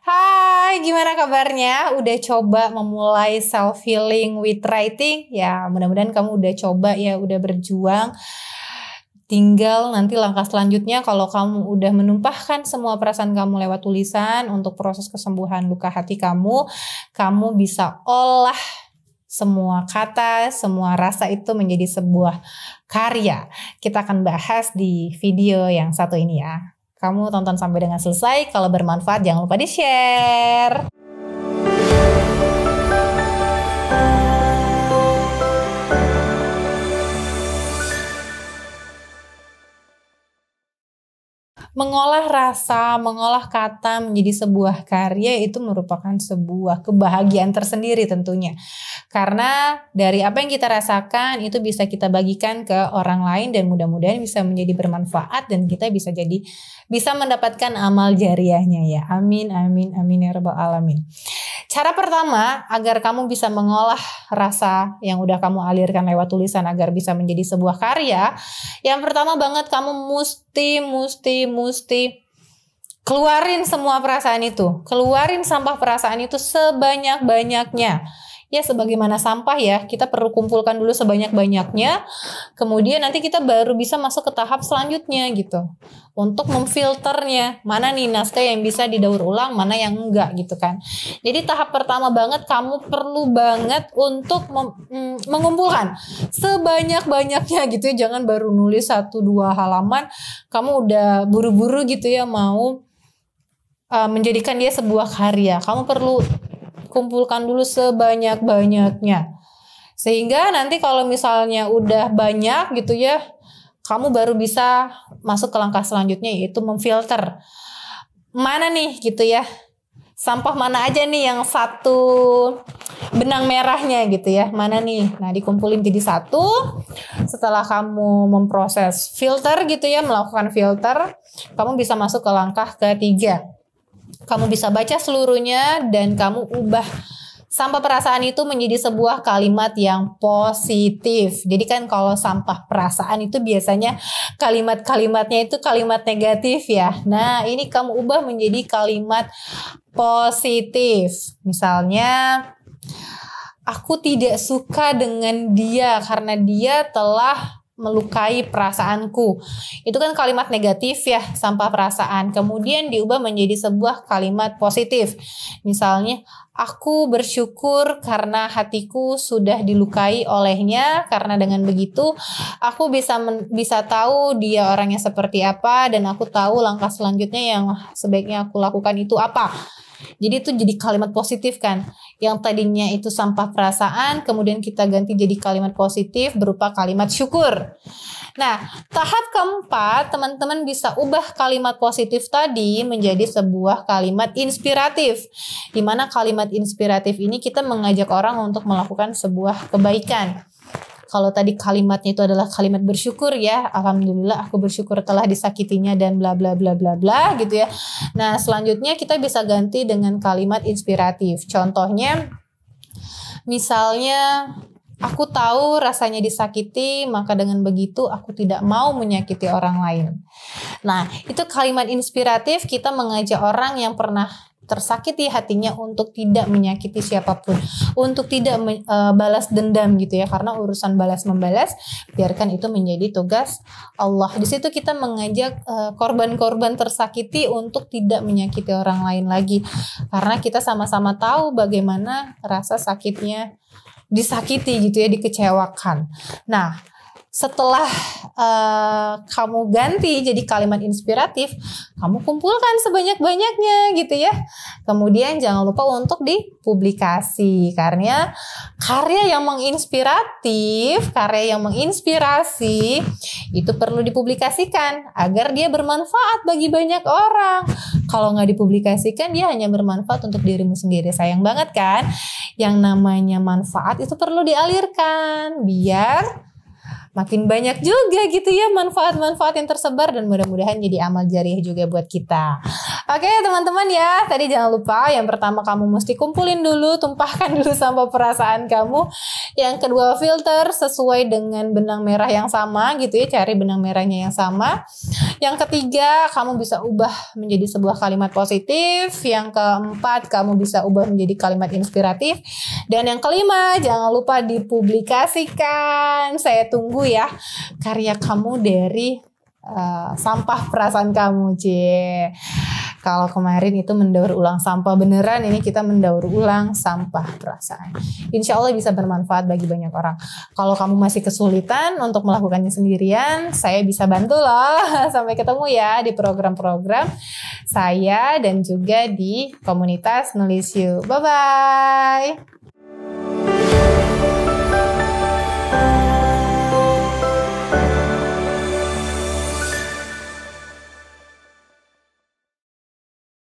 Hai, gimana kabarnya? Udah coba memulai self healing with writing? Ya, mudah-mudahan kamu udah coba ya, udah berjuang. Tinggal nanti langkah selanjutnya kalau kamu udah menumpahkan semua perasaan kamu lewat tulisan untuk proses kesembuhan luka hati kamu bisa olah semua kata, semua rasa itu menjadi sebuah karya. Kita akan bahas di video yang satu ini ya. Kamu tonton sampai dengan selesai. Kalau bermanfaat jangan lupa di-share. Mengolah rasa, mengolah kata menjadi sebuah karya itu merupakan sebuah kebahagiaan tersendiri tentunya. Karena dari apa yang kita rasakan itu bisa kita bagikan ke orang lain dan mudah-mudahan bisa menjadi bermanfaat dan kita bisa mendapatkan amal jariahnya ya. Amin, amin, amin ya rabbal alamin. Cara pertama agar kamu bisa mengolah rasa yang udah kamu alirkan lewat tulisan agar bisa menjadi sebuah karya. Yang pertama banget kamu mesti keluarin semua perasaan itu. Keluarin sampah perasaan itu sebanyak-banyaknya. Ya sebagaimana sampah ya, kita perlu kumpulkan dulu sebanyak-banyaknya. Kemudian nanti kita baru bisa masuk ke tahap selanjutnya gitu. Untuk memfilternya, mana nih naskah yang bisa didaur ulang, mana yang enggak gitu kan. Jadi tahap pertama banget kamu perlu banget untuk mengumpulkan sebanyak-banyaknya gitu ya. Jangan baru nulis 1-2 halaman, kamu udah buru-buru gitu ya mau menjadikan dia sebuah karya. Kamu perlu kumpulkan dulu sebanyak-banyaknya. Sehingga nanti kalau misalnya udah banyak gitu ya, kamu baru bisa masuk ke langkah selanjutnya yaitu memfilter. Mana nih gitu ya, sampah mana aja nih yang satu benang merahnya gitu ya, mana nih. Nah dikumpulin jadi satu. Setelah kamu memproses filter gitu ya, melakukan filter, kamu bisa masuk ke langkah ketiga. Kamu bisa baca seluruhnya dan kamu ubah sampah perasaan itu menjadi sebuah kalimat yang positif. Jadi kan kalau sampah perasaan itu biasanya kalimat-kalimatnya itu kalimat negatif ya. Nah ini kamu ubah menjadi kalimat positif. Misalnya, aku tidak suka dengan dia karena dia telah melukai perasaanku. Itu kan kalimat negatif ya, sampah perasaan. Kemudian diubah menjadi sebuah kalimat positif. Misalnya, aku bersyukur karena hatiku sudah dilukai olehnya, karena dengan begitu aku bisa tahu dia orangnya seperti apa dan aku tahu langkah selanjutnya yang sebaiknya aku lakukan itu apa. Jadi itu jadi kalimat positif kan. Yang tadinya itu sampah perasaan, kemudian kita ganti jadi kalimat positif berupa kalimat syukur. Nah, tahap keempat, teman-teman bisa ubah kalimat positif tadi menjadi sebuah kalimat inspiratif. Di mana kalimat inspiratif ini kita mengajak orang untuk melakukan sebuah kebaikan. Kalau tadi kalimatnya itu adalah kalimat bersyukur ya, alhamdulillah aku bersyukur telah disakitinya dan bla bla bla bla bla gitu ya. Nah selanjutnya kita bisa ganti dengan kalimat inspiratif. Contohnya misalnya, aku tahu rasanya disakiti, maka dengan begitu aku tidak mau menyakiti orang lain. Nah itu kalimat inspiratif, kita mengajak orang yang pernah tersakiti hatinya untuk tidak menyakiti siapapun, untuk tidak balas dendam gitu ya, karena urusan balas membalas biarkan itu menjadi tugas Allah. Di situ kita mengajak korban-korban tersakiti untuk tidak menyakiti orang lain lagi, karena kita sama-sama tahu bagaimana rasa sakitnya disakiti gitu ya, dikecewakan. Nah setelah kamu ganti jadi kalimat inspiratif, kamu kumpulkan sebanyak-banyaknya gitu ya. Kemudian jangan lupa untuk dipublikasi, karena karya yang menginspiratif, karya yang menginspirasi itu perlu dipublikasikan agar dia bermanfaat bagi banyak orang. Kalau nggak dipublikasikan, dia hanya bermanfaat untuk dirimu sendiri. Sayang banget kan? Yang namanya manfaat itu perlu dialirkan biar makin banyak juga gitu ya manfaat-manfaat yang tersebar, dan mudah-mudahan jadi amal jariah juga buat kita. Oke teman-teman ya, tadi jangan lupa yang pertama kamu mesti kumpulin dulu, tumpahkan dulu sampah perasaan kamu. Yang kedua, filter sesuai dengan benang merah yang sama gitu ya, cari benang merahnya yang sama. Yang ketiga, kamu bisa ubah menjadi sebuah kalimat positif. Yang keempat, kamu bisa ubah menjadi kalimat inspiratif. Dan yang kelima, jangan lupa dipublikasikan. Saya tunggu ya karya kamu dari sampah perasaan kamu, Kalau kemarin itu mendaur ulang sampah beneran, ini kita mendaur ulang sampah perasaan. Insya Allah bisa bermanfaat bagi banyak orang. Kalau kamu masih kesulitan untuk melakukannya sendirian, saya bisa bantu loh. Sampai ketemu ya di program-program saya dan juga di komunitas Nulis You. Bye-bye.